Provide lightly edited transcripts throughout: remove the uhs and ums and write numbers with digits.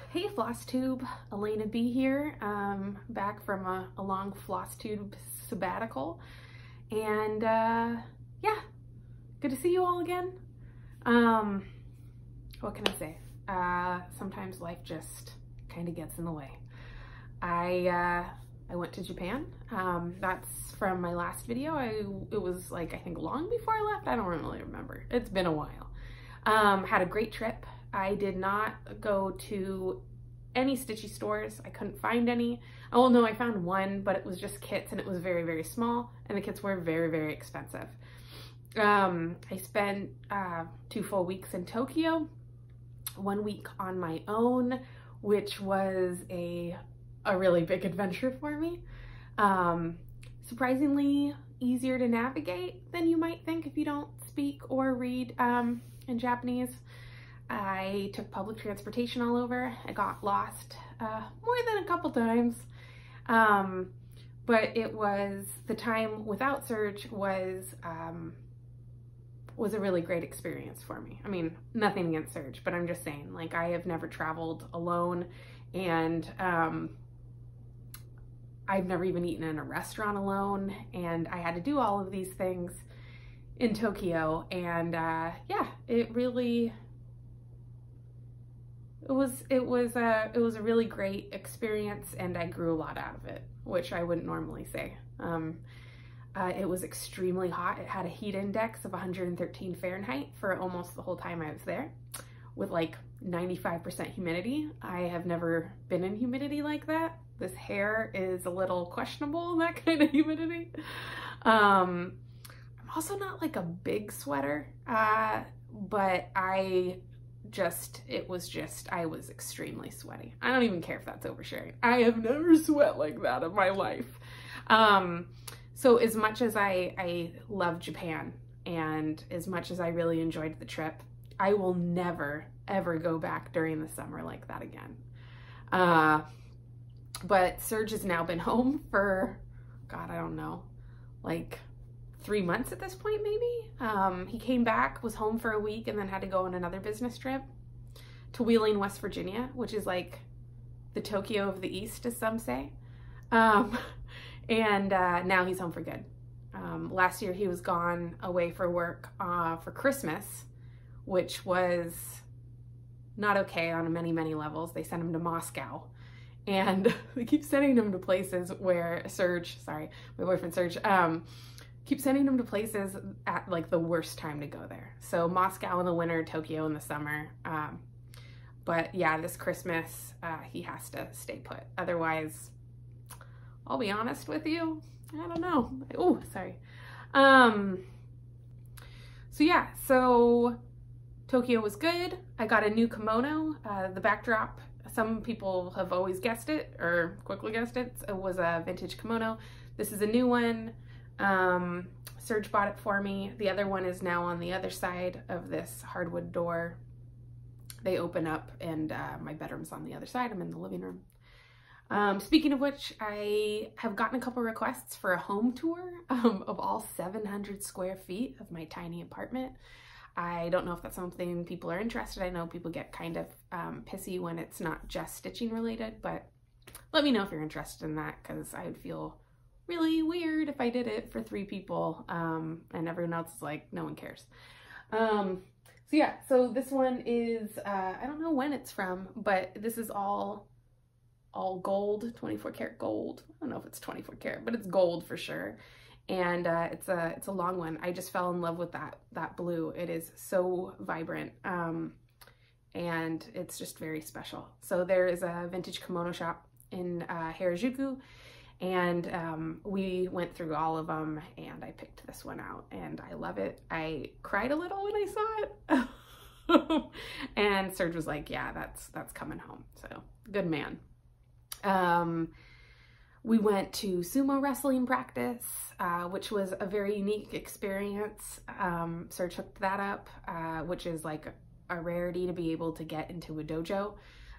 Hey Flosstube, Elena B here, back from a long Flosstube sabbatical, and yeah, good to see you all again. What can I say? Sometimes life just kind of gets in the way. I went to Japan. That's from my last video. It was like, I think long before I left. I don't really remember. It's been a while. Had a great trip. I did not go to any Stitchy stores. I couldn't find any. Oh no, I found one, but it was just kits and it was very, very small and the kits were very, very expensive. I spent 2 full weeks in Tokyo, 1 week on my own, which was a really big adventure for me. Surprisingly easier to navigate than you might think if you don't speak or read in Japanese. I took public transportation all over. I got lost more than a couple times, but it was, the time without Serge was a really great experience for me. I mean, nothing against Serge, but I'm just saying, like, I have never traveled alone, and I've never even eaten in a restaurant alone, and I had to do all of these things in Tokyo, and yeah, it was a really great experience, and I grew a lot out of it, which I wouldn't normally say. It was extremely hot. It had a heat index of 113 Fahrenheit for almost the whole time I was there, with like 95% humidity. I have never been in humidity like that. This hair is a little questionable in that kind of humidity. I'm also not like a big sweater, but I was extremely sweaty. I don't even care if that's oversharing. I have never sweat like that in my life. So as much as I love Japan, and as much as I really enjoyed the trip, I will never, ever go back during the summer like that again. But Serge has now been home for, God, I don't know, like 3 months at this point, maybe. He came back, was home for a week, and then had to go on another business trip to Wheeling, West Virginia, which is like the Tokyo of the East, as some say. And now he's home for good. Last year he was gone away for work for Christmas, which was not okay on many, many levels. They sent him to Moscow, and they keep sending him to places where Serge, sorry, my boyfriend Serge, keep sending him to places at like the worst time to go there. So Moscow in the winter, Tokyo in the summer. But yeah, this Christmas, he has to stay put. Otherwise, I'll be honest with you, I don't know. Oh, sorry. So yeah, so Tokyo was good. I got a new kimono. The backdrop, some people have always guessed it, or quickly guessed it. It was a vintage kimono. This is a new one. Serge bought it for me. The other one is now on the other side of this hardwood door. They open up, and my bedroom's on the other side. I'm in the living room. Speaking of which, I have gotten a couple requests for a home tour of all 700 square feet of my tiny apartment. I don't know if that's something people are interested. I know people get kind of pissy when it's not just stitching related, but let me know if you're interested in that, because I would feel really weird if I did it for 3 people, and everyone else is like, no one cares. So yeah, so this one is, I don't know when it's from, but this is all gold, 24 karat gold. I don't know if it's 24 karat, but it's gold for sure. And it's a long one. I just fell in love with that blue. It is so vibrant, and it's just very special. So there is a vintage kimono shop in Harajuku, and we went through all of them, and I picked this one out, and I love it. I cried a little when I saw it. And Serge was like, yeah, that's coming home. So good man. We went to sumo wrestling practice, which was a very unique experience. Serge hooked that up, which is like a rarity to be able to get into a dojo.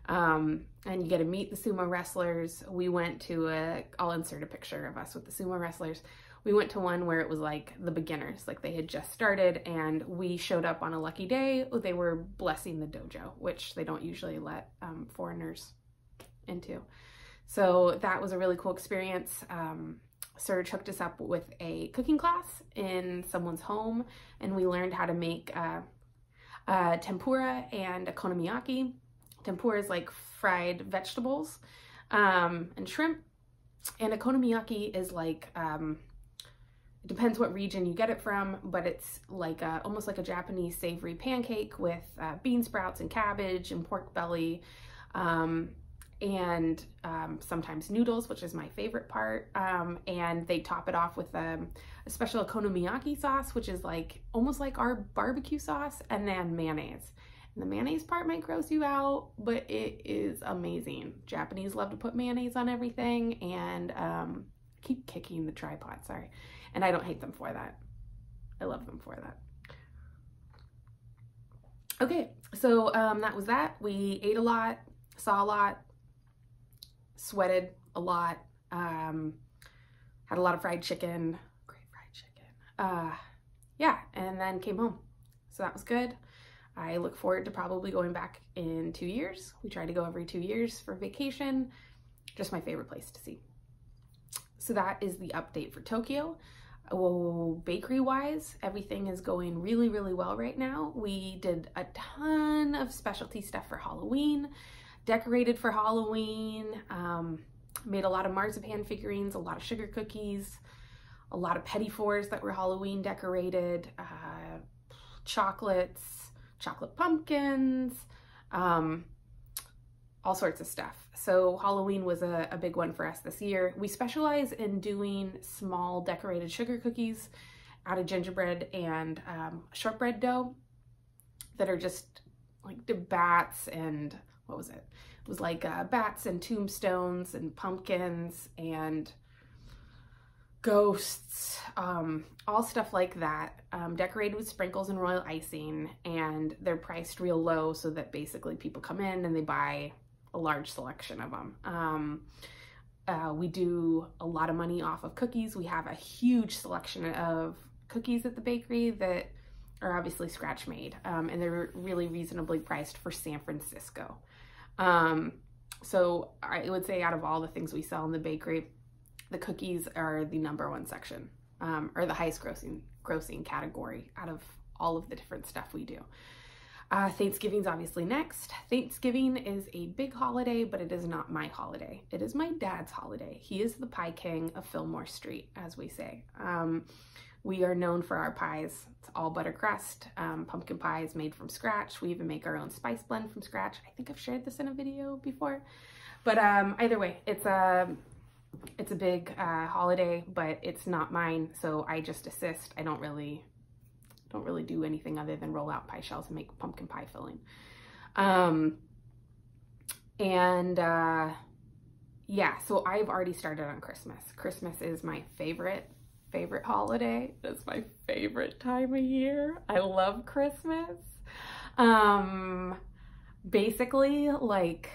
And you get to meet the sumo wrestlers. We went to I'll insert a picture of us with the sumo wrestlers. We went to one where it was like the beginners, like they had just started, and we showed up on a lucky day. They were blessing the dojo, which they don't usually let foreigners into. So that was a really cool experience. Serge hooked us up with a cooking class in someone's home, and we learned how to make tempura and okonomiyaki. Tempura is like fried vegetables and shrimp, and okonomiyaki is like, it depends what region you get it from, but it's like almost like a Japanese savory pancake with bean sprouts and cabbage and pork belly, and sometimes noodles, which is my favorite part, and they top it off with a special okonomiyaki sauce, which is like almost like our barbecue sauce, and then mayonnaise. And the mayonnaise part might gross you out, but it is amazing. Japanese love to put mayonnaise on everything, and I keep kicking the tripod, sorry. And I don't hate them for that. I love them for that. Okay, so that was that. We ate a lot, saw a lot, sweated a lot, had a lot of fried chicken, great fried chicken. Yeah, and then came home. So that was good. I look forward to probably going back in 2 years. We try to go every 2 years for vacation. Just my favorite place to see. So that is the update for Tokyo. Oh, bakery wise, everything is going really, really well right now. We did a ton of specialty stuff for Halloween, decorated for Halloween, made a lot of marzipan figurines, a lot of sugar cookies, a lot of petit fours that were Halloween decorated, chocolates, chocolate pumpkins, all sorts of stuff. So Halloween was a big one for us this year. We specialize in doing small decorated sugar cookies out of gingerbread and shortbread dough that are just like the bats and, what was it? It was like bats and tombstones and pumpkins and ghosts, all stuff like that, decorated with sprinkles and royal icing, and they're priced real low so that basically people come in and they buy a large selection of them. We do a lot of money off of cookies. We have a huge selection of cookies at the bakery that are obviously scratch made, and they're really reasonably priced for San Francisco. So I would say out of all the things we sell in the bakery, the cookies are the #1 section, or the highest grossing category out of all of the different stuff we do. Thanksgiving's obviously next. Thanksgiving is a big holiday, but it is not my holiday. It is my dad's holiday. He is the pie king of Fillmore Street, as we say. We are known for our pies. It's all butter crust, pumpkin pies made from scratch. We even make our own spice blend from scratch. I think I've shared this in a video before, but either way, it's a big holiday, but it's not mine, so I just assist. I don't really do anything other than roll out pie shells and make pumpkin pie filling. Yeah, so I've already started on Christmas. Christmas is my favorite holiday. It's my favorite time of year. I love Christmas. Basically, like,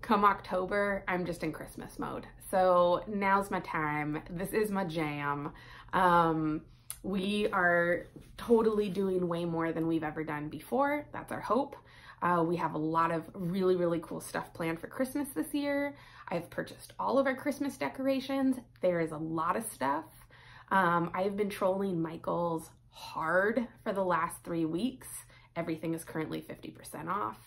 come October, I'm just in Christmas mode. So now's my time. This is my jam. We are totally doing way more than we've ever done before. That's our hope. We have a lot of really, really cool stuff planned for Christmas this year. I've purchased all of our Christmas decorations. There is a lot of stuff. I've been trolling Michael's hard for the last 3 weeks. Everything is currently 50% off.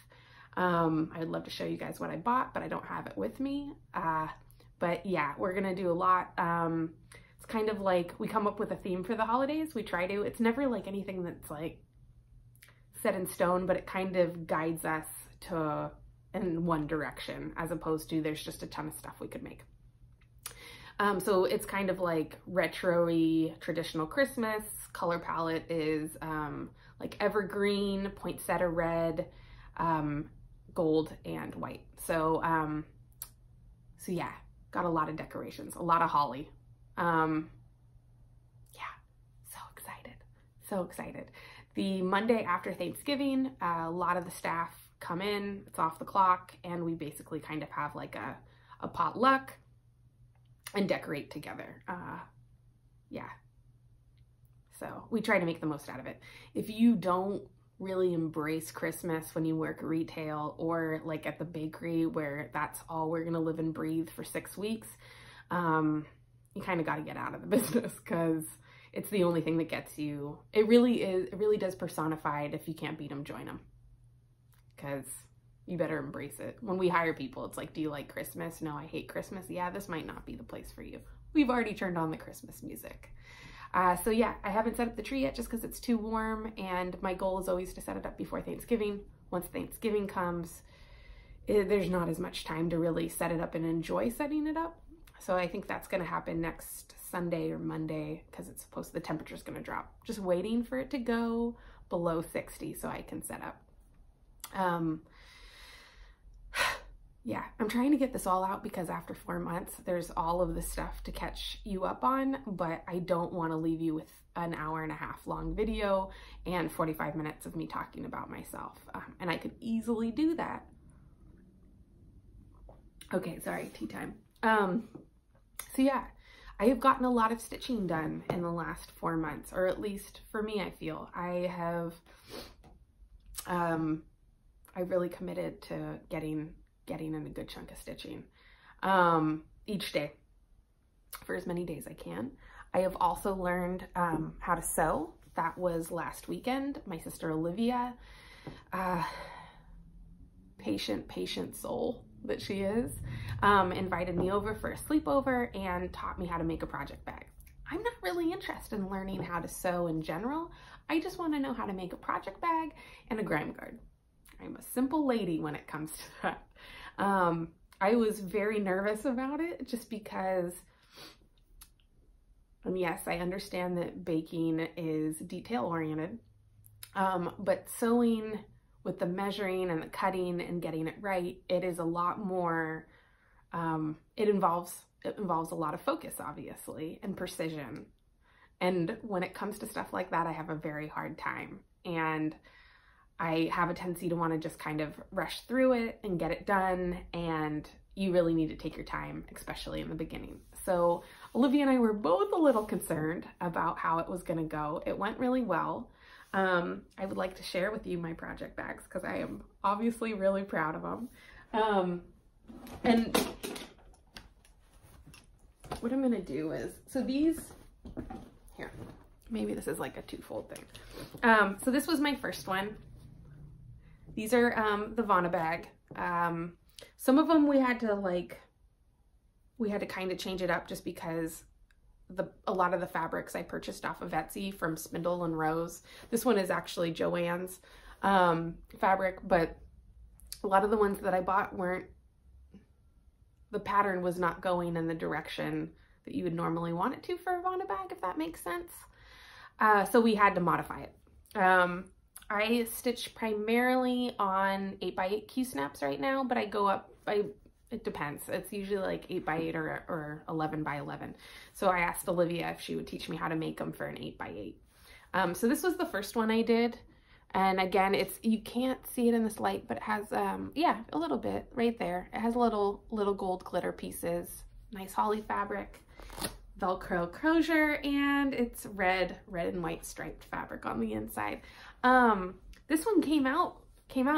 I would love to show you guys what I bought, but I don't have it with me. But yeah, we're gonna do a lot. It's kind of like we come up with a theme for the holidays. We try to. It's never like anything that's like set in stone, but it kind of guides us to in one direction, as opposed to there's just a ton of stuff we could make. So it's kind of like retro-y traditional Christmas. Color palette is like evergreen, poinsettia red, gold, and white. So yeah, got a lot of decorations, a lot of holly. Yeah, so excited. The Monday after Thanksgiving, a lot of the staff come in, it's off the clock, and we basically kind of have like a potluck and decorate together. yeah. So we try to make the most out of it. If you don't really embrace Christmas when you work retail or like at the bakery where that's all we're gonna live and breathe for 6 weeks, you kind of got to get out of the business, because it's the only thing that gets you. It really does personify it. If you can't beat them, join them, because you better embrace it. When we hire people, it's like, do you like Christmas? No, I hate Christmas. Yeah, this might not be the place for you. We've already turned on the Christmas music. So yeah, I haven't set up the tree yet just because it's too warm, and my goal is always to set it up before Thanksgiving. Once Thanksgiving comes, there's not as much time to really set it up and enjoy setting it up. So I think that's going to happen next Sunday or Monday, because it's supposed, the temperature's going to drop. Just waiting for it to go below 60 so I can set up. Yeah, I'm trying to get this all out because after 4 months, there's all of this stuff to catch you up on, but I don't want to leave you with an 1.5-hour long video and 45 minutes of me talking about myself. And I could easily do that. Okay, sorry, tea time. So yeah, I have gotten a lot of stitching done in the last 4 months, or at least for me, I feel. I have, I really committed to getting in a good chunk of stitching each day for as many days I can. I have also learned how to sew. That was last weekend. My sister Olivia, patient soul that she is, invited me over for a sleepover and taught me how to make a project bag. I'm not really interested in learning how to sew in general. I just want to know how to make a project bag and a grime guard. I'm a simple lady when it comes to that. I was very nervous about it just because, and yes, I understand that baking is detail oriented, but sewing with the measuring and the cutting and getting it right, it is a lot more, it involves a lot of focus, obviously, and precision. And when it comes to stuff like that, I have a very hard time. And I have a tendency to want to just kind of rush through it and get it done, and you really need to take your time, especially in the beginning. So Olivia and I were both a little concerned about how it was going to go. It went really well. I would like to share with you my project bags because I am obviously really proud of them. And what I'm going to do is, so these, here, maybe this is like a twofold thing. So this was my first one. These are the Vana bag. Some of them we had to kind of change it up just because a lot of the fabrics I purchased off of Etsy from Spindle and Rose. This one is actually Joann's fabric, but a lot of the ones that I bought the pattern was not going in the direction that you would normally want it to for a Vana bag, if that makes sense. So we had to modify it. I stitch primarily on 8x8 Q-snaps right now, but I go up, it depends. It's usually like 8x8 or 11x11. So I asked Olivia if she would teach me how to make them for an 8x8. So this was the first one I did. And again, you can't see it in this light, but it has, yeah, a little bit right there. It has little gold glitter pieces, nice holly fabric, Velcro crochet, and it's red and white striped fabric on the inside. This one came out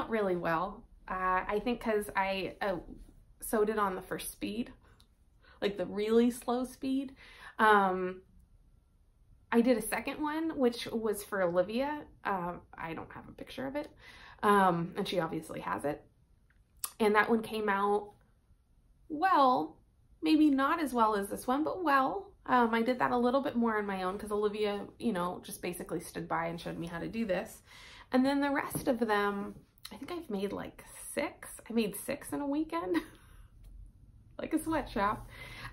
really well. I think because I sewed it on the first speed, like the really slow speed. I did a second one, which was for Olivia. I don't have a picture of it. And she obviously has it. And that one came out well, maybe not as well as this one, but well. I did that a little bit more on my own because Olivia, just basically stood by and showed me how to do this. And then the rest of them, I think I've made like 6. I made 6 in a weekend, like a sweatshop.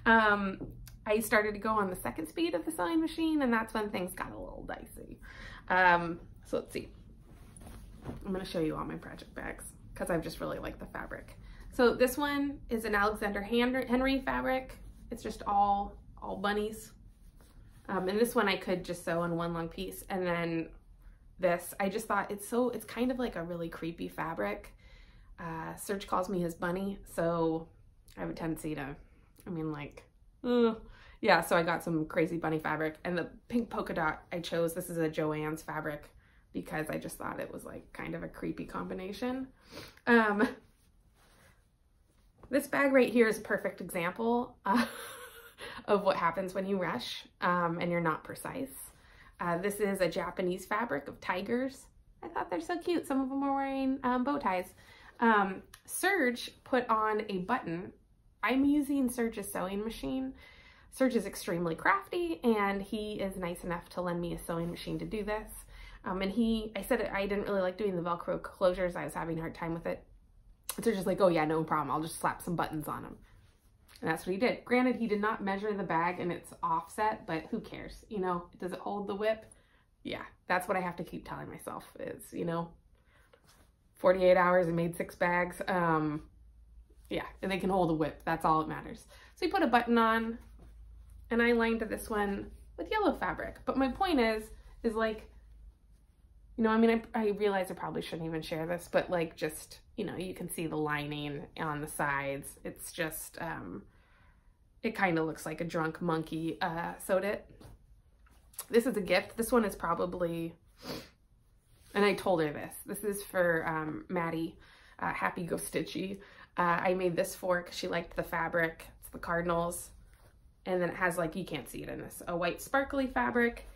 I started to go on the second speed of the sewing machine, and that's when things got a little dicey. So let's see. I'm going to show you all my project bags because I've just really liked the fabric. So this one is an Alexander Henry fabric. It's just all bunnies. And this one I could just sew in one long piece. And then this, I just thought it's kind of like a really creepy fabric. Serge calls me his bunny, so I have a tendency to, Yeah, so I got some crazy bunny fabric, and the pink polka dot I chose, this is a Joann's fabric because I just thought it was like kind of a creepy combination. This bag right here is a perfect example of what happens when you rush and you're not precise. This is a Japanese fabric of tigers. I thought they're so cute. Some of them are wearing bow ties. Serge put on a button. I'm using Serge's sewing machine. Serge is extremely crafty, and he is nice enough to lend me a sewing machine to do this. I said I didn't really like doing the Velcro closures. I was having a hard time with it. Serge is like, oh yeah, no problem. I'll just slap some buttons on them. And that's what he did. Granted, he did not measure the bag and it's offset, but who cares? You know, does it hold the whip? Yeah, that's what I have to keep telling myself is, you know, 48 hours and made 6 bags. Yeah, and they can hold a whip. That's all that matters. So he put a button on, and I lined this one with yellow fabric. But my point is like, you know, I mean, I realize I probably shouldn't even share this, but like just, you know, you can see the lining on the sides. It's just, it kind of looks like a drunk monkey sewed it. This is a gift. This one is probably, and I told her this is for Maddie, Happy Go Stitchy. I made this for because she liked the fabric. It's the Cardinals. And then it has like, you can't see it in this, a white sparkly fabric.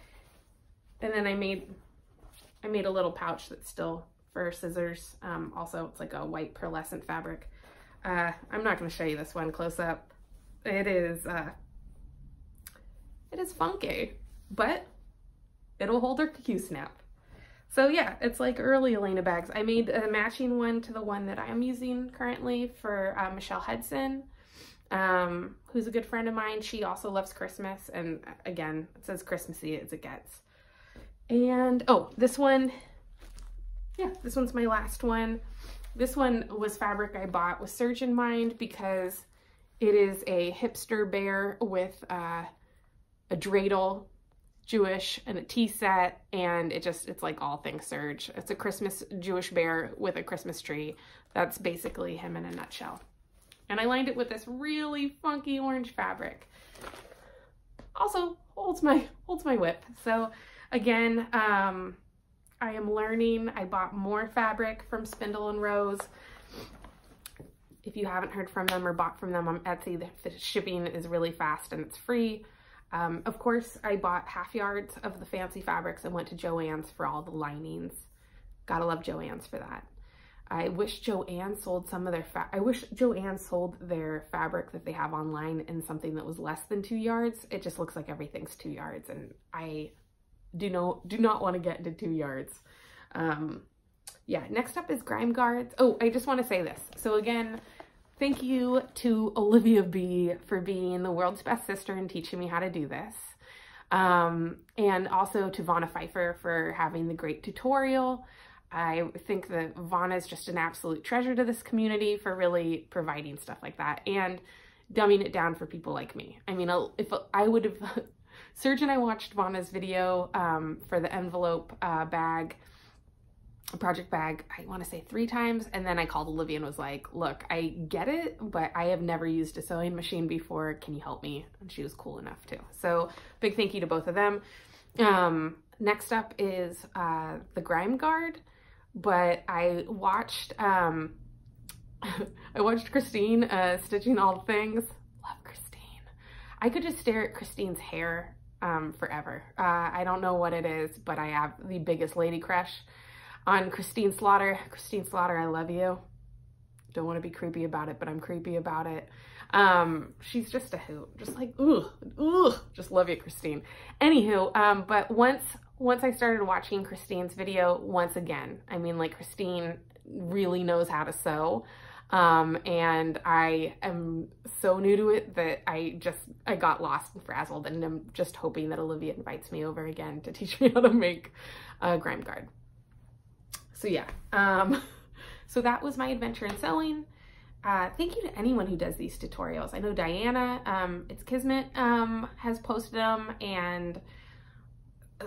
And then I made a little pouch that's still for scissors. Also, it's like a white pearlescent fabric. I'm not going to show you this one close up. It is funky, but it'll hold her Q-snap. So yeah, it's like early Elena bags. I made a matching one to the one that I'm using currently for Michelle Hudson, who's a good friend of mine. She also loves Christmas, and again, it's as Christmassy as it gets. And oh, this one, yeah, this one's my last one. This one was fabric I bought with Serge in mind because it is a hipster bear with a dreidel, Jewish, and a tea set, and it's like all things Serge. It's a Christmas Jewish bear with a Christmas tree. That's basically him in a nutshell. And I lined it with this really funky orange fabric. Also holds my whip. So again, I am learning. I bought more fabric from Spindle and Rose. If you haven't heard from them or bought from them on Etsy, the shipping is really fast and it's free. Of course, I bought half yards of the fancy fabrics and went to Joann's for all the linings. Gotta love Joann's for that. I wish Joann sold some of their I wish Joann sold their fabric that they have online in something that was less than 2 yards. It just looks like everything's 2 yards, and I do not want to get into 2 yards. Yeah, next up is grime guards. Oh, I just want to say this. So again, thank you to Olivia B for being the world's best sister and teaching me how to do this. And also to Vonna Pfeiffer for having the great tutorial. I think that Vonna is just an absolute treasure to this community for really providing stuff like that and dumbing it down for people like me. I mean, if I would have, Serge and I watched Vonna's video for the envelope bag, project bag, I want to say 3 times, and then I called Olivia and was like, look, I get it, but I have never used a sewing machine before. Can you help me? And she was cool enough to. So big thank you to both of them. Next up is the grime guard, but I watched Christine stitching all the things. Love Christine. I could just stare at Christine's hair forever. I don't know what it is, but I have the biggest lady crush on Christine Slaughter. Christine Slaughter, I love you. Don't want to be creepy about it, but I'm creepy about it. She's just a hoot. Just like, ooh, just love you, Christine. Anywho, but once I started watching Christine's video once again, I mean, like, Christine really knows how to sew. And I am so new to it that I got lost and frazzled, and I'm just hoping that Olivia invites me over again to teach me how to make a grime guard. So yeah, so that was my adventure in sewing. Thank you to anyone who does these tutorials. I know Diana, it's Kismet, has posted them, and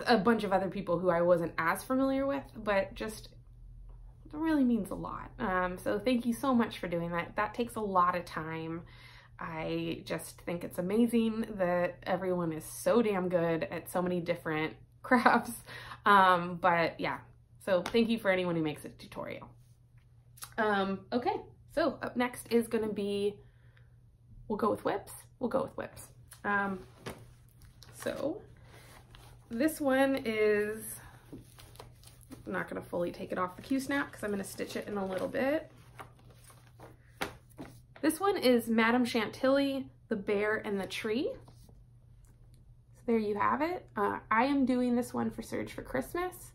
a bunch of other people who I wasn't as familiar with, but just, it really means a lot. So thank you so much for doing that. That takes a lot of time. I just think it's amazing that everyone is so damn good at so many different crafts. But yeah, so thank you for anyone who makes a tutorial. Okay, so up next is gonna be, we'll go with whips. So this one is, I'm not gonna fully take it off the Q-snap because I'm gonna stitch it in a little bit. This one is Madame Chantilly, the Bear and the Tree. So there you have it. I am doing this one for Serge for Christmas.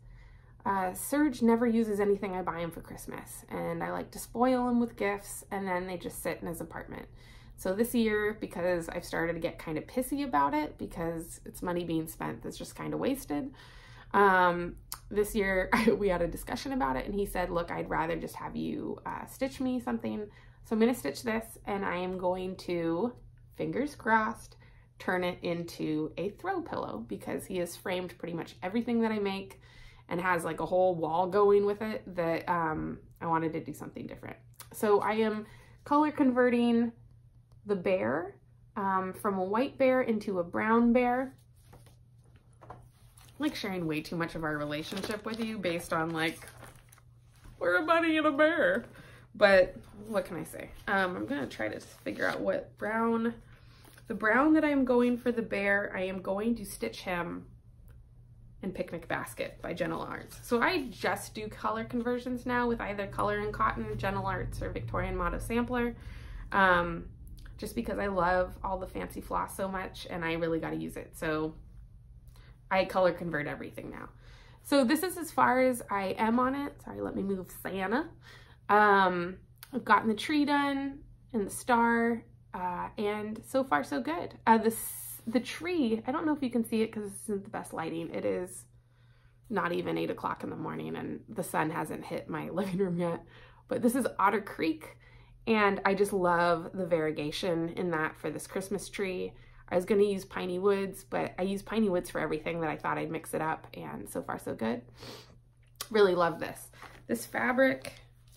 Serge never uses anything I buy him for Christmas, and I like to spoil him with gifts, and then they just sit in his apartment. So this year, because I've started to get kind of pissy about it, because it's money being spent that's just kind of wasted, this year we had a discussion about it, and he said, look, I'd rather just have you stitch me something. So I'm going to stitch this, and I am going to, fingers crossed, turn it into a throw pillow, because he has framed pretty much everything that I make and has like a whole wall going with it that I wanted to do something different. So I am color converting the bear from a white bear into a brown bear. I'm like sharing way too much of our relationship with you based on like, we're a bunny and a bear. But what can I say? I'm gonna try to figure out what brown, the brown that I'm going for the bear, I am going to stitch him in Picnic Basket by Gentle Arts. So I just do color conversions now with either Color and Cotton, Gentle Arts, or Victorian Motto Sampler. Just because I love all the fancy floss so much and I really got to use it. So I color convert everything now. So this is as far as I am on it. Sorry, let me move Santa. I've gotten the tree done and the star, and so far so good. The tree, I don't know if you can see it because this isn't the best lighting. It is not even 8 o'clock in the morning and the sun hasn't hit my living room yet. But this is Otter Creek, and I just love the variegation in that for this Christmas tree. I was going to use piney woods, but I use piney woods for everything that I thought I'd mix it up, and so far so good. Really love this. This fabric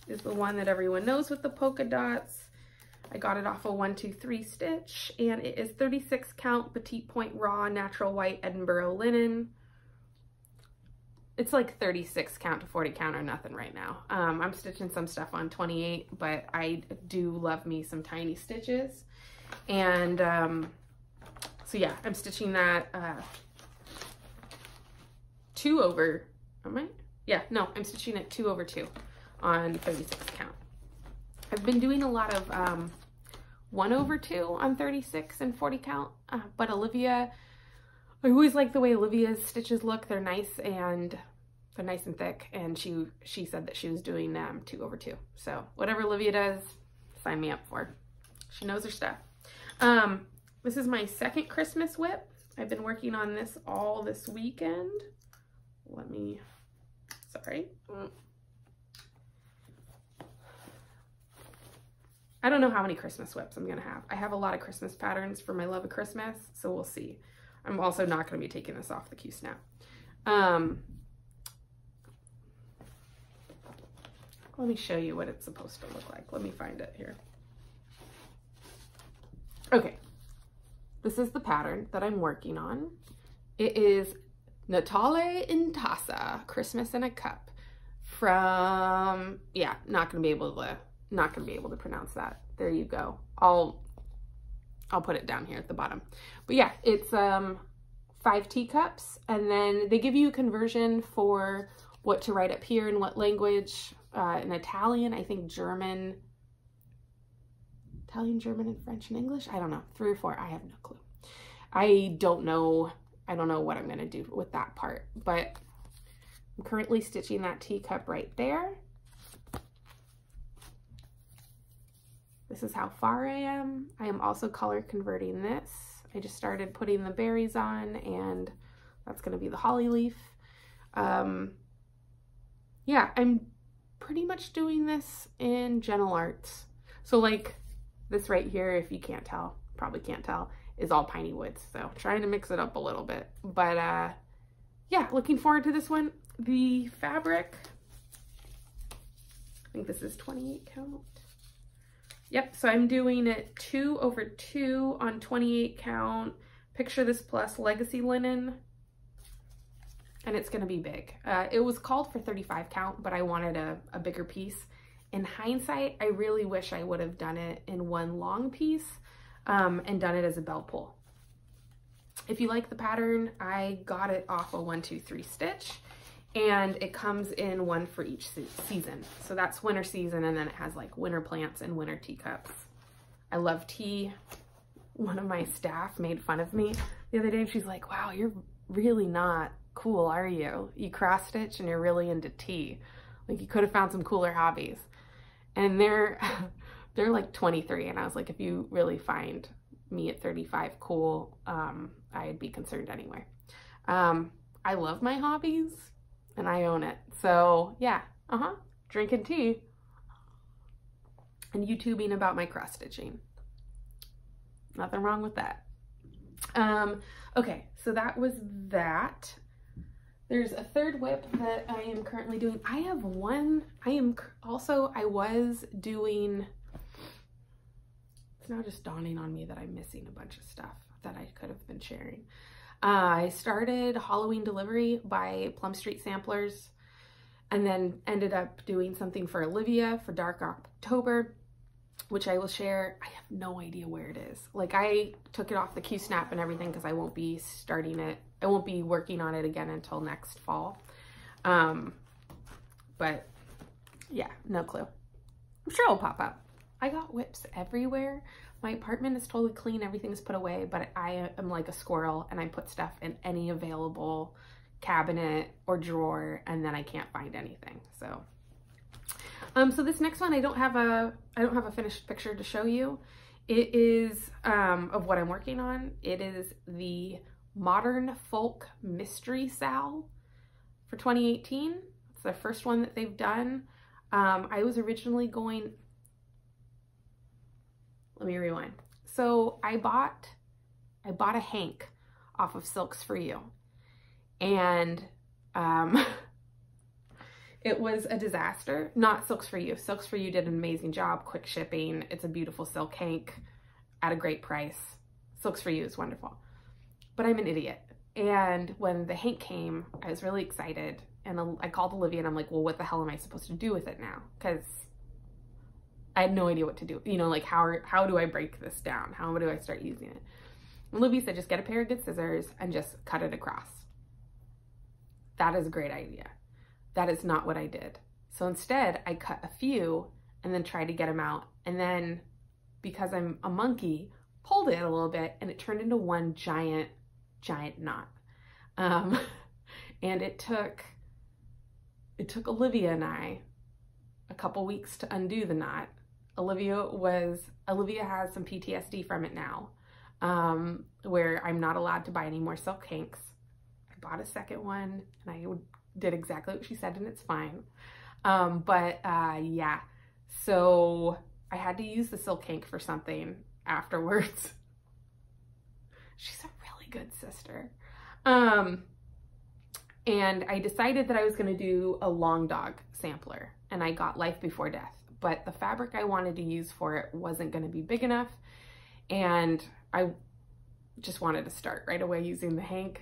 is the one that everyone knows with the polka dots. I got it off a 1, 2, 3 stitch, and it is 36 count petite point raw natural white Edinburgh linen. It's like 36 count to 40 count or nothing right now. I'm stitching some stuff on 28, but I do love me some tiny stitches. And so yeah, I'm stitching that 2 over, am I? Yeah, no, I'm stitching it 2 over 2 on 36 count. I've been doing a lot of 1 over 2 on 36 and 40 count, but Olivia, I always like the way Olivia's stitches look. They're nice and thick, and she said that she was doing 2 over 2. So whatever Olivia does, sign me up for. She knows her stuff. This is my second Christmas whip. I've been working on this all this weekend. Sorry. I don't know how many Christmas whips I'm gonna have. I have a lot of Christmas patterns for my love of Christmas, so we'll see. I'm also not gonna be taking this off the Q-snap. Let me show you what it's supposed to look like. Let me find it here. Okay, this is the pattern that I'm working on. It is Natale in Tassa, Christmas in a Cup, from, yeah, not gonna be able to pronounce that. There you go. I'll put it down here at the bottom. But yeah, it's 5 teacups, and then they give you a conversion for what to write up here in what language. In Italian, I think German, German, and French and English. I don't know, 3 or 4. I have no clue. I don't know what I'm gonna do with that part, but I'm currently stitching that teacup right there. This is how far I am. I am also color converting this. I just started putting the berries on, and that's gonna be the holly leaf. Yeah, I'm pretty much doing this in Gentle Arts. So like this right here, if you can't tell, probably can't tell, is all piney woods. So trying to mix it up a little bit, but yeah, looking forward to this one. The fabric, I think this is 28 count. Yep, so I'm doing it 2/2 on 28 count. Picture This Plus legacy linen. And it's gonna be big. It was called for 35 count, but I wanted a bigger piece. In hindsight, I really wish I would have done it in one long piece and done it as a belt pull. If you like the pattern, I got it off a 1, 2, 3 stitch, and it comes in one for each season. So that's winter season, and then it has like winter plants and winter teacups. I love tea. One of my staff made fun of me the other day. She's like, wow, you're really not cool, are you? You cross stitch and you're really into tea. Like, you could have found some cooler hobbies. And they're like 23, and I was like, if you really find me at 35 cool, I'd be concerned anyway. I love my hobbies and I own it. So yeah, drinking tea and YouTubing about my cross stitching. Nothing wrong with that. Okay, so that was that. There's a third whip that I am currently doing. I have one, I was doing, it's now just dawning on me that I'm missing a bunch of stuff that I could have been sharing. I started Halloween Delivery by Plum Street Samplers, and then ended up doing something for Olivia for Dark October, which I will share. I have no idea where it is. Like, I took it off the Q-snap and everything because I won't be starting it. I won't be working on it again until next fall. But yeah, no clue. I'm sure it'll pop up. I got whips everywhere. My apartment is totally clean. Everything is put away, but I am like a squirrel and I put stuff in any available cabinet or drawer, and then I can't find anything. So so this next one, I don't have a finished picture to show you. It is of what I'm working on. It is the Modern Folk Mystery Sal for 2018. It's the first one that they've done. I was originally going, let me rewind. So I bought a hank off of Silks For You, and it was a disaster. Not Silks For You. Silks For You did an amazing job, quick shipping. It's a beautiful silk hank at a great price. Silks For You is wonderful. But I'm an idiot. And when the hank came, I was really excited. And I called Olivia and I'm like, well, what the hell am I supposed to do with it now? Because I had no idea what to do. You know, like, how do I break this down? How do I start using it? Olivia said, just get a pair of good scissors and just cut it across. That is a great idea. That is not what I did. So instead, I cut a few and then tried to get them out. And then, because I'm a monkey, pulled it a little bit and it turned into one giant knot. And it took Olivia and I a couple weeks to undo the knot. Olivia has some PTSD from it now, where I'm not allowed to buy any more silk hanks. I bought a second one and I did exactly what she said, and it's fine. Yeah, so I had to use the silk hank for something afterwards. She's a really good sister. And I decided that I was going to do a long dog sampler, and I got Life Before Death, but the fabric I wanted to use for it wasn't going to be big enough, and I just wanted to start right away using the hank.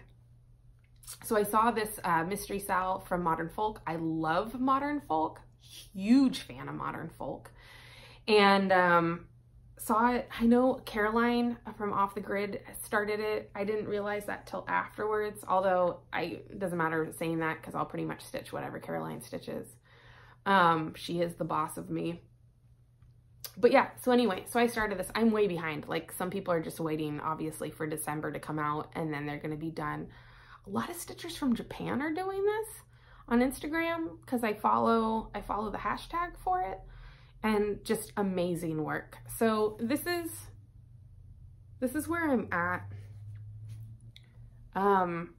So I saw this mystery sal from Modern Folk. I love Modern Folk, huge fan of Modern Folk, and saw it. I know Caroline from Off the Grid started it. I didn't realize that till afterwards, although it doesn't matter saying that because I'll pretty much stitch whatever Caroline stitches. She is the boss of me. But yeah, so anyway, so I started this. I'm way behind. Like, some people are just waiting, obviously, for December to come out, and then they're going to be done. A lot of stitchers from Japan are doing this on Instagram because I follow the hashtag for it, and just amazing work. So this is where I'm at.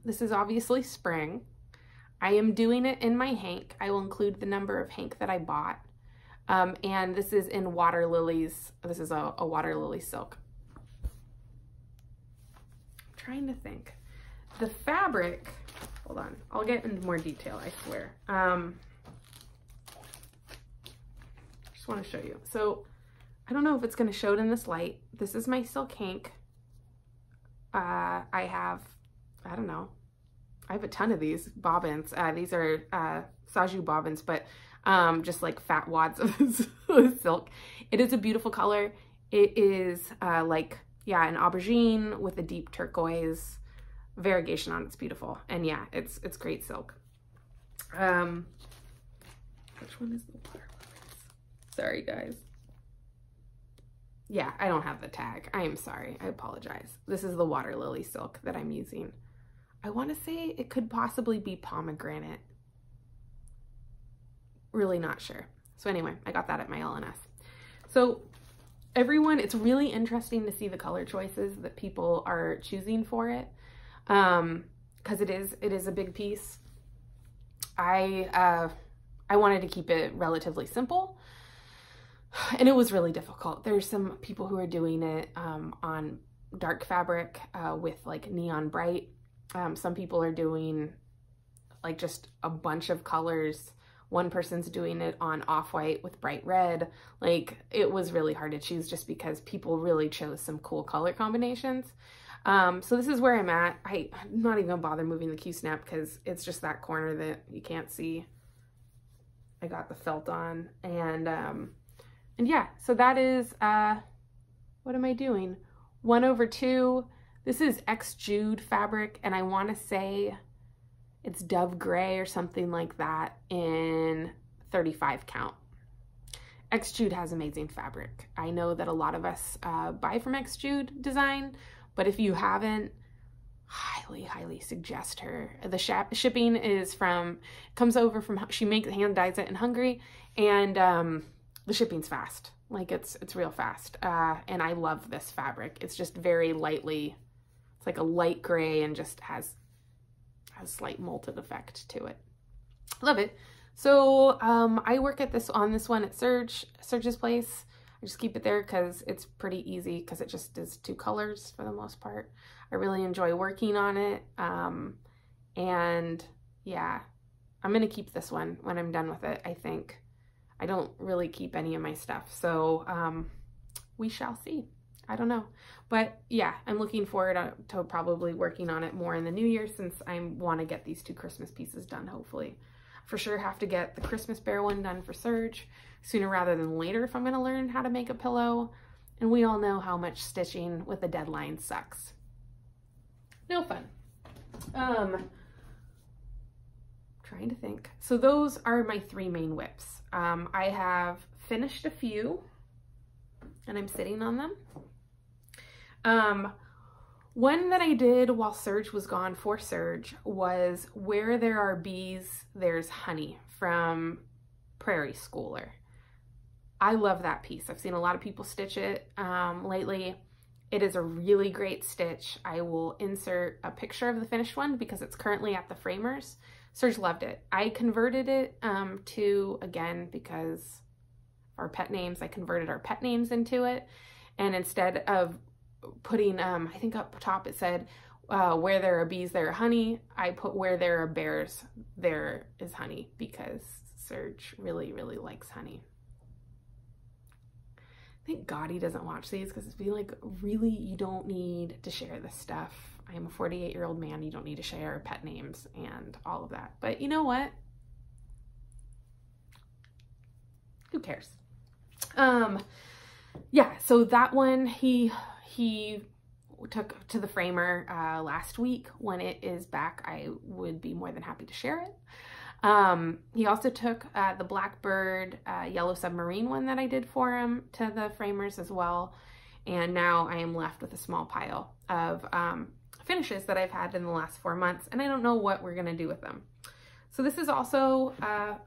This is obviously spring. I am doing it in my hank. I will include the number of hank that I bought. And this is in Water Lilies. This is a Water Lily silk. I'm trying to think. The fabric, hold on, I'll get into more detail, I swear. Just want to show you. So I don't know if it's going to show it in this light. This is my silk hank. I don't know. I have a ton of these bobbins. These are Saju bobbins, but just like fat wads of silk. It is a beautiful color. It is like, yeah, an aubergine with a deep turquoise variegation on it. It's beautiful. And yeah, it's great silk. Which one is the water lilies? Sorry, guys. Yeah, I don't have the tag. I am sorry. I apologize. This is the water lily silk that I'm using. I want to say it could possibly be pomegranate. Really not sure. So anyway, I got that at my LNS. So everyone, it's really interesting to see the color choices that people are choosing for it. Because it is a big piece. I wanted to keep it relatively simple, and it was really difficult. There's some people who are doing it on dark fabric with like neon bright. Some people are doing like just a bunch of colors. One person's doing it on off-white with bright red. Like, it was really hard to choose just because people really chose some cool color combinations. So this is where I'm at. I'm not even gonna bother moving the Q-snap because it's just that corner that you can't see. I got the felt on, and yeah, so that is, what am I doing? 1/2. This is X Jude fabric, and I want to say it's Dove Gray or something like that in 35 count. X Jude has amazing fabric. I know that a lot of us buy from X Jude design, but if you haven't, highly suggest her. The shipping is comes over from, she hand dyes it in Hungary, and the shipping's fast. Like, it's real fast. And I love this fabric. It's just very lightly, it's like a light gray and just has a slight molted effect to it. Love it. So I work on this one at Serge's place. I just keep it there because it's pretty easy because it just is 2 colors for the most part. I really enjoy working on it. And yeah, I'm going to keep this one when I'm done with it, I think. I don't really keep any of my stuff. So we shall see. I don't know. But yeah, I'm looking forward to probably working on it more in the new year since I want to get these 2 Christmas pieces done, hopefully. For sure have to get the Christmas bear one done for Serge sooner rather than later if I'm going to learn how to make a pillow. And we all know how much stitching with a deadline sucks. No fun. Trying to think. So those are my 3 main whips. I have finished a few and I'm sitting on them. One that I did while Serge was gone for Serge was Where There Are Bees, There's Honey from Prairie Schooler. I love that piece. I've seen a lot of people stitch it lately. It is a really great stitch. I will insert a picture of the finished one because it's currently at the framers. Serge loved it. I converted it to, again, because our pet names, I converted our pet names into it. And instead of putting, I think up top it said, where there are bees, there are honey. I put where there are bears, there is honey because Serge really likes honey. Thank God he doesn't watch these because it's be like, really, you don't need to share this stuff. I am a 48-year-old man. You don't need to share pet names and all of that. But you know what? Who cares? Yeah, so that one he took to the framer last week. When it is back, I would be more than happy to share it. He also took the Blackbird Yellow Submarine one that I did for him to the framers as well. And now I am left with a small pile of finishes that I've had in the last 4 months, and I don't know what we're gonna do with them. So this is also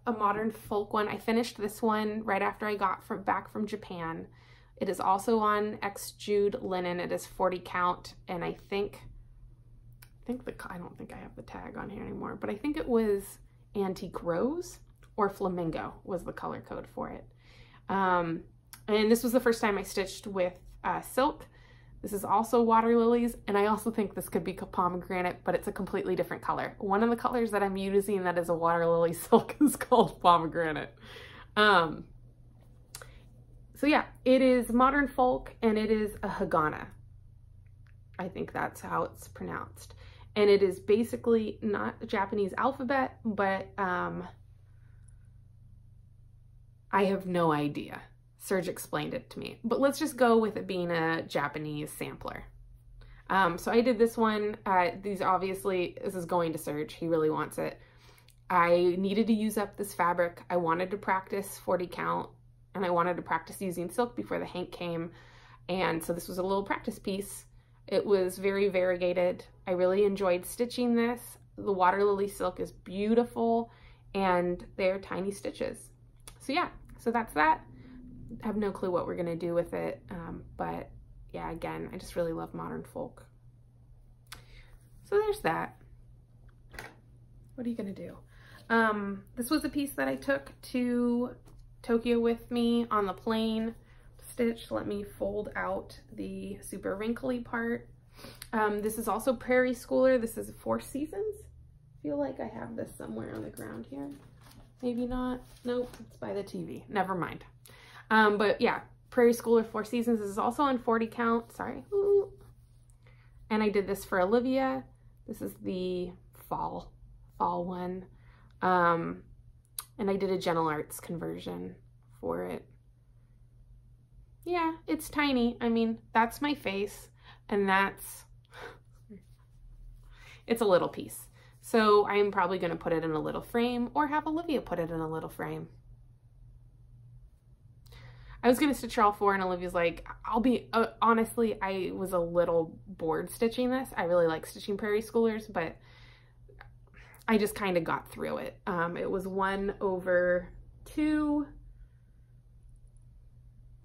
a modern folk one. I finished this one right after I got back from Japan. It is also on X Jude linen. It is 40 count, and I don't think I have the tag on here anymore, but I think it was Antique Rose or Flamingo was the color code for it. And this was the first time I stitched with silk. This is also water lilies, and I also think this could be pomegranate, but it's a completely different color. One of the colors that I'm using that is a water lily silk is called pomegranate. So yeah, it is modern folk and it is a Hagana. I think that's how it's pronounced. And it is basically not a Japanese alphabet, but I have no idea. Serge explained it to me, but let's just go with it being a Japanese sampler. So I did this one. These obviously, this is going to Serge. He really wants it. I needed to use up this fabric. I wanted to practice 40 count and I wanted to practice using silk before the hank came. And so this was a little practice piece. It was very variegated. I really enjoyed stitching this. The water lily silk is beautiful and they're tiny stitches. So yeah, so that's that. I have no clue what we're gonna do with it. But yeah, again, I just really love modern folk. So there's that. What are you gonna do? This was a piece that I took to Tokyo with me on the plane to stitch. Let me fold out the super wrinkly part. This is also Prairie Schooler. This is Four Seasons. I feel like I have this somewhere on the ground here. Maybe not. Nope, it's by the TV. Never mind. But yeah, Prairie Schooler 4 Seasons. This is also on 40 count. Sorry. Ooh. And I did this for Olivia. This is the fall one. And I did a Gentle Arts conversion for it. Yeah, it's tiny. I mean, that's my face and that's, it's a little piece. So I'm probably going to put it in a little frame or have Olivia put it in a little frame. I was going to stitch her all 4 and Olivia's like, I'll be, honestly, I was a little bored stitching this. I really like stitching Prairie Schoolers, but I just kind of got through it. It was 1/2.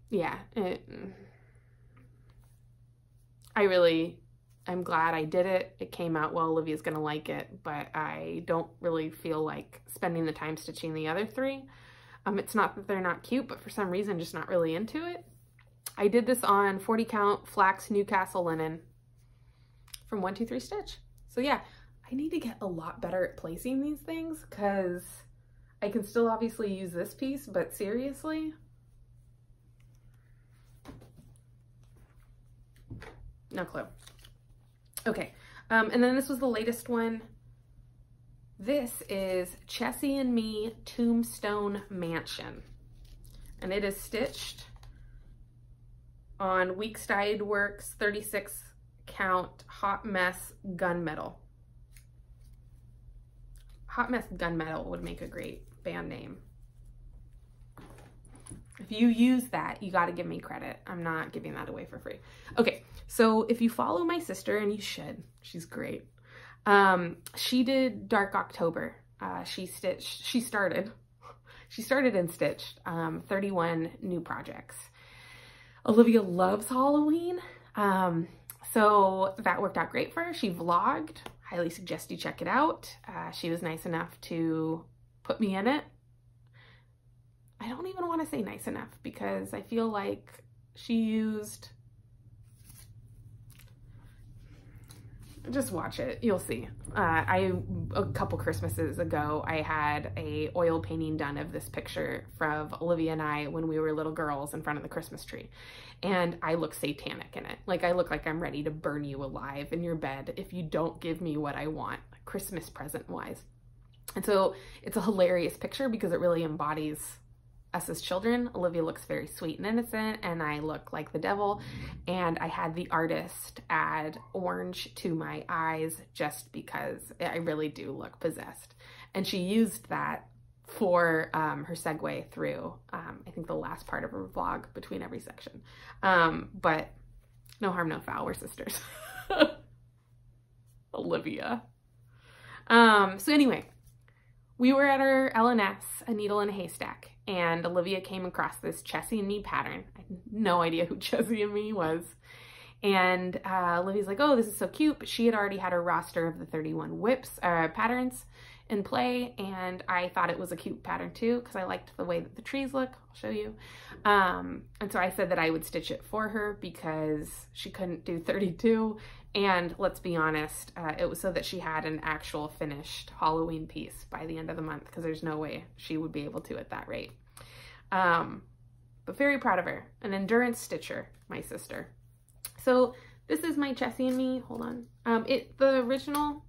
Yeah, I'm glad I did it. It came out well. Olivia's gonna like it, but I don't really feel like spending the time stitching the other 3. It's not that they're not cute, but for some reason, just not really into it. I did this on 40 count flax Newcastle linen from 1, 2, 3 Stitch. So yeah, I need to get a lot better at placing these things because I can still obviously use this piece, but seriously, no clue. Okay, and then this was the latest one. This is Chessie and Me Tombstone Mansion, and it is stitched on Weeks Dyed Works 36 count Hot Mess Gunmetal. Hot Mess Gunmetal would make a great band name. If you use that, you got to give me credit. I'm not giving that away for free. Okay, so if you follow my sister, and you should, she's great. She did Dark October. She started and stitched 31 new projects. Olivia loves Halloween. So that worked out great for her. She vlogged. Highly suggest you check it out. She was nice enough to put me in it. I don't even want to say nice enough because I feel like she used, just watch it, you'll see. A couple Christmases ago, I had a oil painting done of this picture of Olivia and I when we were little girls in front of the Christmas tree. And I look satanic in it. Like I look like I'm ready to burn you alive in your bed if you don't give me what I want, Christmas present wise. And so it's a hilarious picture because it really embodies us as children. Olivia looks very sweet and innocent, and I look like the devil. And I had the artist add orange to my eyes just because I really do look possessed. And she used that for her segue through, I think the last part of her vlog between every section. But no harm, no foul, we're sisters. Olivia. So anyway, we were at our LNS, a needle in a haystack, and Olivia came across this Chessie and Me pattern. I had no idea who Chessie and Me was. And Olivia's like, oh, this is so cute. But she had already had her roster of the 31 whips, patterns in play. And I thought it was a cute pattern too, because I liked the way that the trees look. I'll show you. And so I said that I would stitch it for her because she couldn't do 32. And let's be honest, it was so that she had an actual finished Halloween piece by the end of the month, because there's no way she would be able to at that rate. but very proud of her. An endurance stitcher, my sister. So this is my Chessie and Me. Hold on. The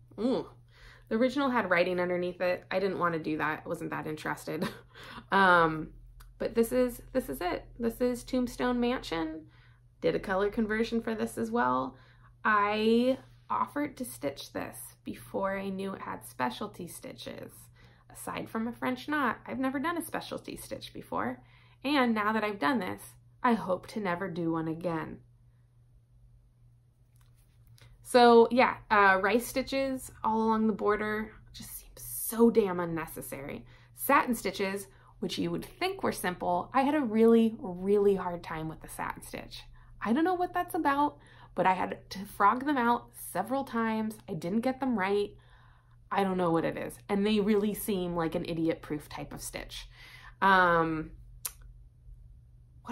original had writing underneath it. I didn't want to do that. I wasn't that interested. But this is it. This is Tombstone Mansion. Did a color conversion for this as well. I offered to stitch this before I knew it had specialty stitches. Aside from a French knot, I've never done a specialty stitch before. And now that I've done this, I hope to never do one again. So yeah, rice stitches all along the border just seems so damn unnecessary. Satin stitches, which you would think were simple, I had a really, really hard time with the satin stitch. I don't know what that's about, but I had to frog them out several times. I didn't get them right. I don't know what it is. And they really seem like an idiot-proof type of stitch. What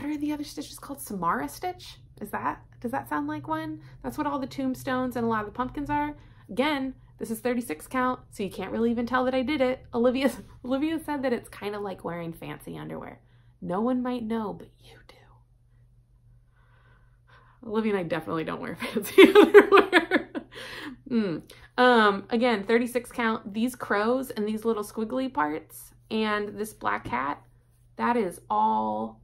are the other stitches called? Samara stitch? Does that sound like one? That's what all the tombstones and a lot of the pumpkins are. Again, this is 36 count, so you can't really even tell that I did it. Olivia said that it's kind of like wearing fancy underwear. No one might know, but you do. Olivia and I definitely don't wear fancy underwear. Again, 36 count. These crows and these little squiggly parts and this black cat, that is all,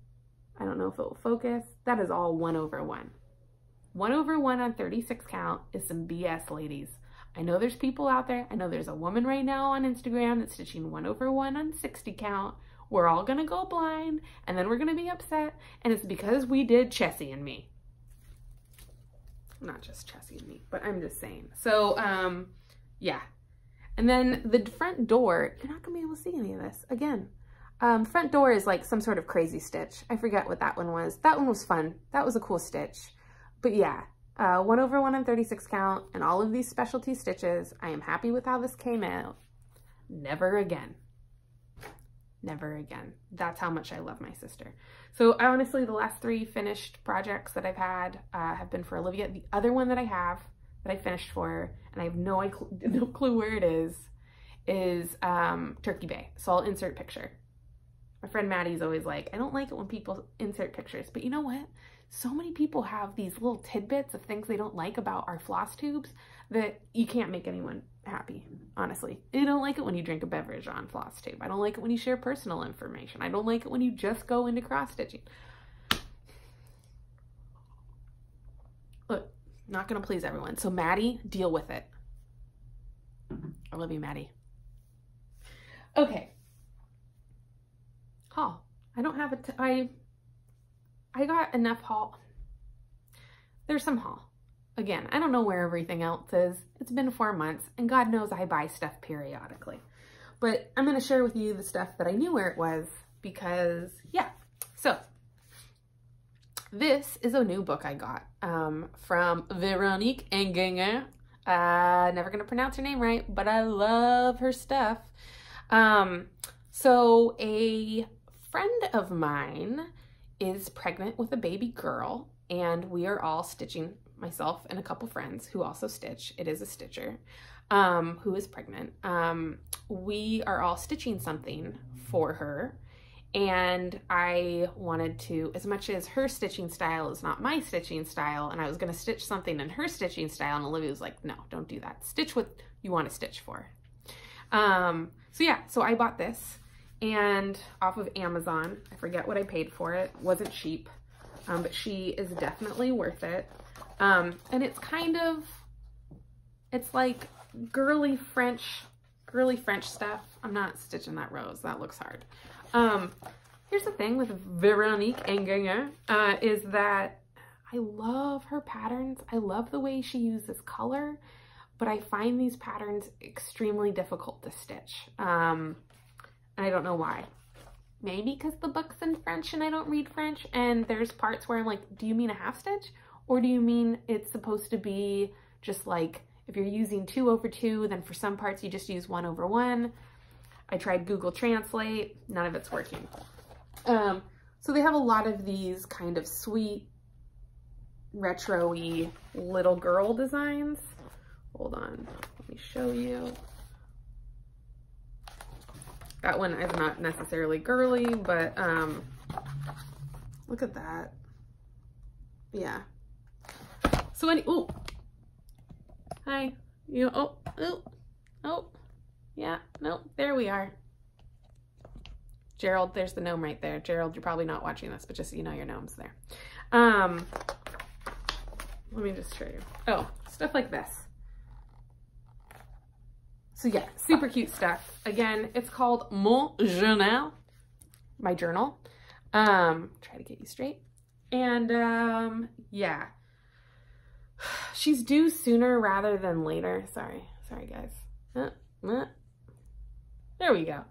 I don't know if it will focus, that is all 1/1. 1/1 on 36 count is some BS, ladies. I know there's people out there. I know there's a woman right now on Instagram that's stitching 1/1 on 60 count. We're all gonna go blind and then we're gonna be upset. And it's because we did Chessie and Me. Not just Chessie and Me, but I'm just saying. So, yeah. And then the front door, you're not gonna be able to see any of this. Again, front door is like some sort of crazy stitch. I forget what that one was. That one was fun. That was a cool stitch. But yeah, 1/1 on 36 count and all of these specialty stitches. I am happy with how this came out. Never again. Never again. That's how much I love my sister. So honestly, the last 3 finished projects that I've had have been for Olivia. The other one that I have that I finished for her, and I have no clue where it is Turkey Bay. So I'll insert picture. My friend Maddie's always like, I don't like it when people insert pictures, but you know what? So many people have these little tidbits of things they don't like about our floss tubes that you can't make anyone happy, honestly. I don't like it when you drink a beverage on Flosstube. I don't like it when you share personal information. I don't like it when you just go into cross-stitching. Look, not gonna please everyone. So Maddie, deal with it. I love you, Maddie. Okay. Haul. I don't have I got enough haul. There's some haul. Again, I don't know where everything else is. It's been 4 months, and God knows I buy stuff periodically. But I'm going to share with you the stuff that I knew where it was because, yeah. So, this is a new book I got from Veronique Enginger. Never going to pronounce her name right, but I love her stuff. So, a friend of mine is pregnant with a baby girl, and we are all stitching, myself and a couple friends who also stitch. It is a stitcher who is pregnant. We are all stitching something for her, and I wanted to, as much as her stitching style is not my stitching style, and I was going to stitch something in her stitching style, and Olivia was like, no, don't do that. Stitch what you want to stitch for. So yeah, so I bought this. And off of Amazon. I forget what I paid for it. It wasn't cheap, but she is definitely worth it. And it's kind of, it's like girly French stuff. I'm not stitching that rose. That looks hard. Here's the thing with Veronique Enginger, is that I love her patterns. I love the way she uses color, but I find these patterns extremely difficult to stitch. I don't know why. Maybe because the book's in French and I don't read French, and there's parts where I'm like, do you mean a half stitch? Or do you mean it's supposed to be just like, if you're using 2/2, then for some parts you just use 1/1. I tried Google Translate, none of it's working. So they have a lot of these kind of sweet, retro-y little girl designs. Hold on, let me show you. That one is not necessarily girly, but Look at that. Yeah. So ooh. Hi. You, oh. Yeah, no, there we are. Gerald, there's the gnome right there. Gerald, you're probably not watching this, but just so you know, your gnome's there. Let me just show you. Oh, stuff like this. So yeah, super cute stuff. Again, it's called Mon Journal, my journal. Try to get you straight. And yeah, she's due sooner rather than later. Sorry guys. There we go.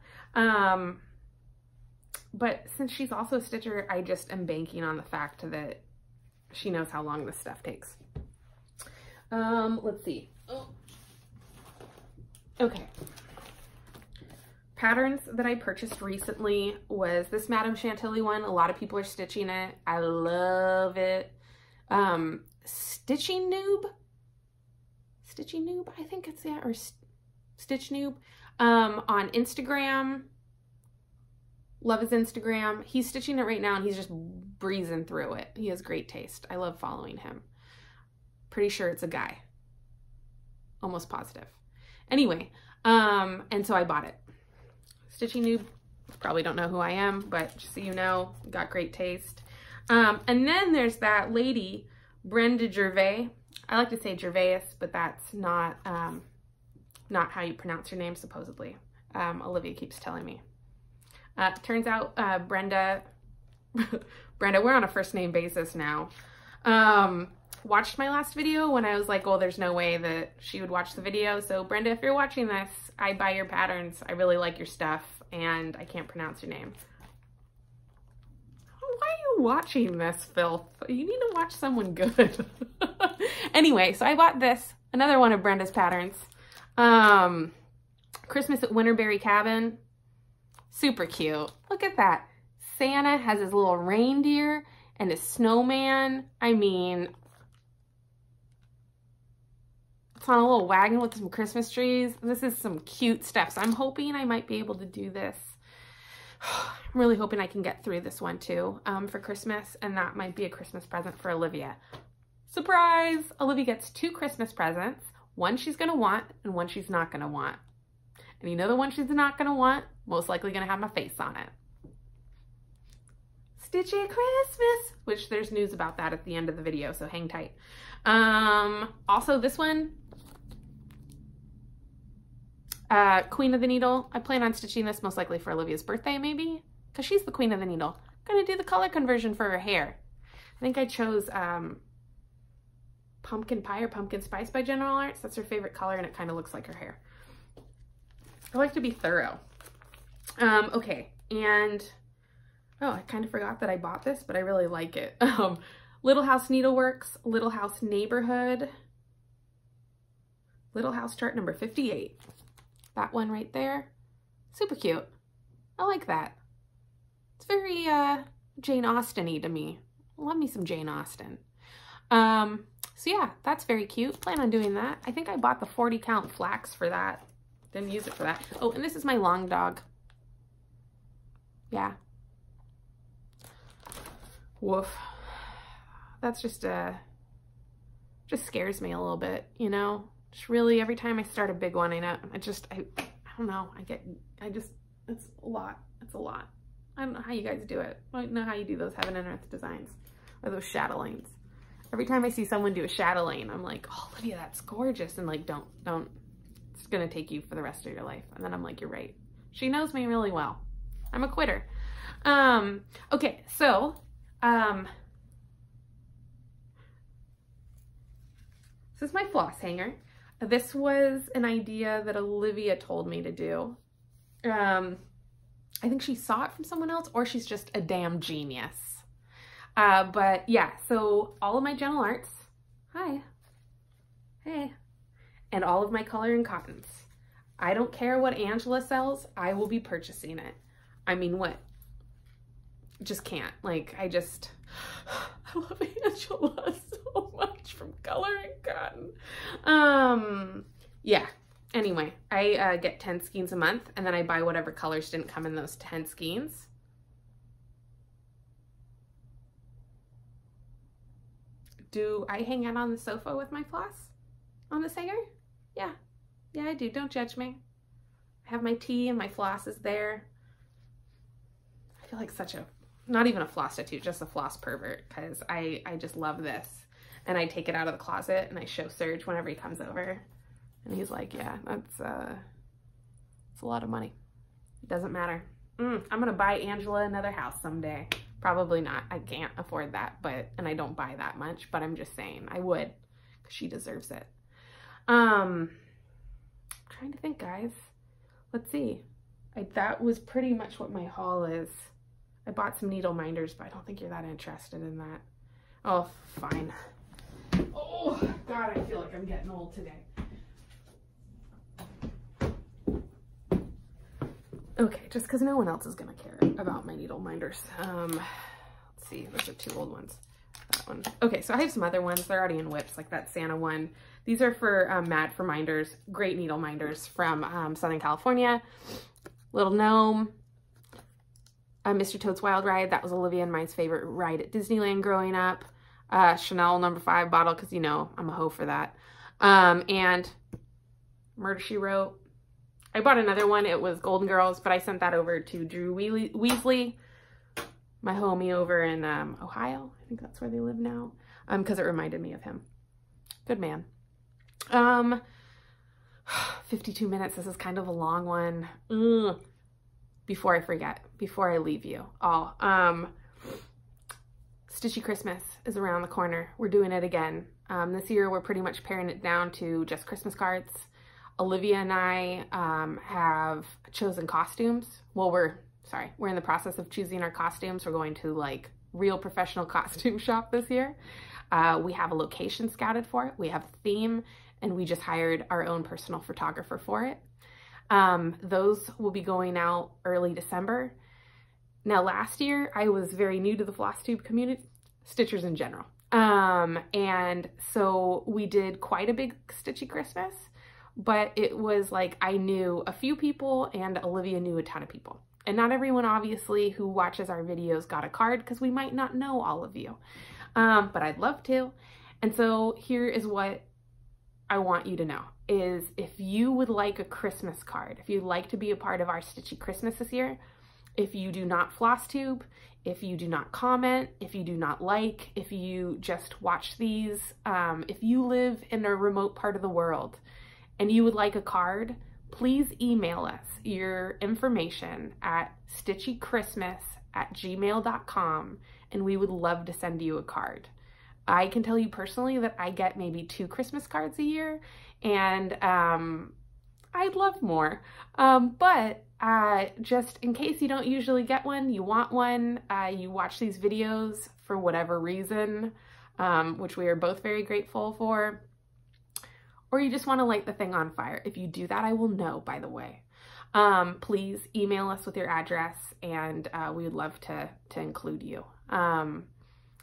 But since she's also a stitcher, I just am banking on the fact that she knows how long this stuff takes. Let's see. Oh. Okay. Patterns that I purchased recently was this Madame Chantilly one. A lot of people are stitching it. I love it. Stitchy Noob, I think it's that, or Stitch Noob, on Instagram. Love his Instagram. He's stitching it right now and he's just breezing through it. He has great taste. I love following him. Pretty sure it's a guy. Almost positive. Anyway, and so I bought it. Stitchy Noob, probably don't know who I am, but just so you know, got great taste. And then there's that lady, Brenda Gervais. I like to say Gervais, but that's not how you pronounce your name, supposedly. Olivia keeps telling me. Turns out Brenda, we're on a first name basis now. Watched my last video when I was like, oh, there's no way that she would watch the video. So Brenda, if you're watching this, I buy your patterns. I really like your stuff and I can't pronounce your name. Why are you watching this filth? You need to watch someone good. Anyway, so I bought this, another one of Brenda's patterns. Christmas at Winterberry Cabin. Super cute. Look at that. Santa has his little reindeer and his snowman. I mean, it's on a little wagon with some Christmas trees. This is some cute stuff. So I'm hoping I might be able to do this. I'm really hoping I can get through this one too for Christmas, and that might be a Christmas present for Olivia. Surprise! Olivia gets 2 Christmas presents. One she's gonna want and one she's not gonna want. And you know the one she's not gonna want? Most likely gonna have my face on it. Stitchy Christmas, which there's news about that at the end of the video, so hang tight. Also this one, Queen of the Needle. I plan on stitching this most likely for Olivia's birthday, maybe, because she's the Queen of the Needle. I'm gonna do the color conversion for her hair. I think I chose Pumpkin Pie or Pumpkin Spice by General Arts. That's her favorite color and it kind of looks like her hair. I like to be thorough. Okay, and oh, I kind of forgot that I bought this, but I really like it. Little House Needleworks, Little House Neighborhood, Little House chart number 58. That one right there, super cute. I like that. It's very Jane Austen-y to me. Love me some Jane Austen. So yeah, that's very cute. Plan on doing that. I think I bought the 40 count flax for that. Didn't use it for that. Oh, and this is my long dog. Yeah. Woof. That's just scares me a little bit, you know? Just really, every time I start a big one, I know, I don't know, it's a lot. It's a lot. I don't know how you guys do it. I don't know how you do those Heaven and Earth designs or those chatelaines. Every time I see someone do a chatelaine, I'm like, oh, Olivia, that's gorgeous. And like, don't, it's gonna take you for the rest of your life. And then I'm like, you're right. She knows me really well. I'm a quitter. Okay, so, this is my floss hanger. This was an idea that Olivia told me to do. I think she saw it from someone else, or she's just a damn genius. But yeah, so all of my Gentle Arts, hi, hey, and all of my color and cottons. I don't care what Angela sells, I will be purchasing it. I mean, what? Just can't. Like, I love Angela so much from Color and Cotton. Yeah. Anyway, I get 10 skeins a month, and then I buy whatever colors didn't come in those 10 skeins. Do I hang out on the sofa with my floss? On this hanger? Yeah. Yeah, I do. Don't judge me. I have my tea and my floss is there. I feel like such a, not even a flostitute, just a floss pervert, because I just love this. And I take it out of the closet and I show Serge whenever he comes over. And he's like, yeah, it's a lot of money. It doesn't matter. I'm gonna buy Angela another house someday. Probably not. I can't afford that, and I don't buy that much, but I'm just saying I would, because she deserves it. Trying to think, guys. Let's see. That was pretty much what my haul is. I bought some needle minders, but I don't think you're that interested in that. Oh, fine. Oh, God, I feel like I'm getting old today. Okay, just because no one else is going to care about my needle minders. Let's see, those are 2 old ones. That one. Okay, so I have some other ones. They're already in whips, like that Santa one. These are for Mad for Minders. Great needle minders from Southern California. Little Gnome. Mr. Toad's Wild Ride. That was Olivia and mine's favorite ride at Disneyland growing up. Chanel No. 5 bottle, because, you know, I'm a hoe for that. And Murder, She Wrote. I bought another one. It was Golden Girls, but I sent that over to Drew Weasley, my homie over in Ohio. I think that's where they live now, because it reminded me of him. Good man. 52 minutes. This is kind of a long one. Before I forget, before I leave you all, Stitchy Christmas is around the corner. We're doing it again. This year, we're pretty much paring it down to just Christmas cards. Olivia and I have chosen costumes. Well, we're in the process of choosing our costumes. We're going to like real professional costume shop this year. We have a location scouted for it. We have a theme, and we just hired our own personal photographer for it. Those will be going out early December. Now, last year, I was very new to the Flosstube community, Stitchers in general. And so we did quite a big Stitchy Christmas. But it was like I knew a few people and Olivia knew a ton of people. And not everyone, obviously, who watches our videos got a card, because we might not know all of you. But I'd love to. And so here is what I want you to know, is if you would like a Christmas card, if you'd like to be a part of our Stitchy Christmas this year, if you do not Flosstube, if you do not comment, if you do not like, if you just watch these, if you live in a remote part of the world, and you would like a card, please email us your information at stitchychristmas@gmail.com, and we would love to send you a card. I can tell you personally that I get maybe 2 Christmas cards a year, and I'd love more. But just in case you don't usually get one, you want one, you watch these videos for whatever reason, which we are both very grateful for, or you just want to light the thing on fire. If you do that, I will know, by the way. Please email us with your address, and we would love to include you.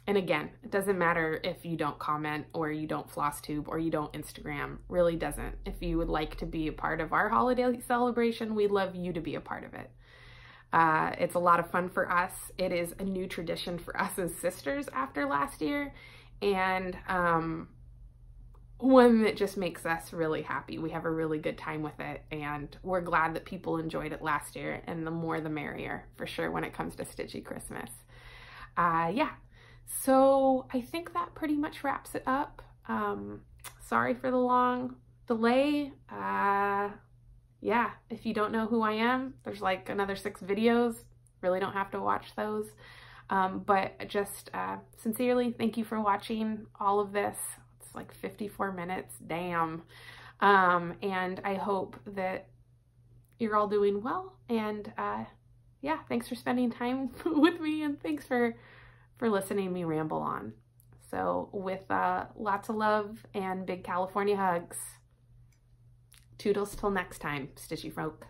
And again, it doesn't matter if you don't comment or you don't Flosstube or you don't Instagram, really doesn't. If you would like to be a part of our holiday celebration, we'd love you to be a part of it. It's a lot of fun for us. It is a new tradition for us as sisters after last year, and one that just makes us really happy. We have a really good time with it, and we're glad that people enjoyed it last year, and the more the merrier, for sure, when it comes to Stitchy Christmas. Yeah, so I think that pretty much wraps it up. Sorry for the long delay. Yeah, if you don't know who I am, there's like another 6 videos. Really don't have to watch those. But just sincerely, thank you for watching all of this. It's like 54 minutes, damn. And I hope that you're all doing well. And yeah, thanks for spending time with me, and thanks for listening to me ramble on. So with lots of love and big California hugs, toodles till next time, Stitchy folk.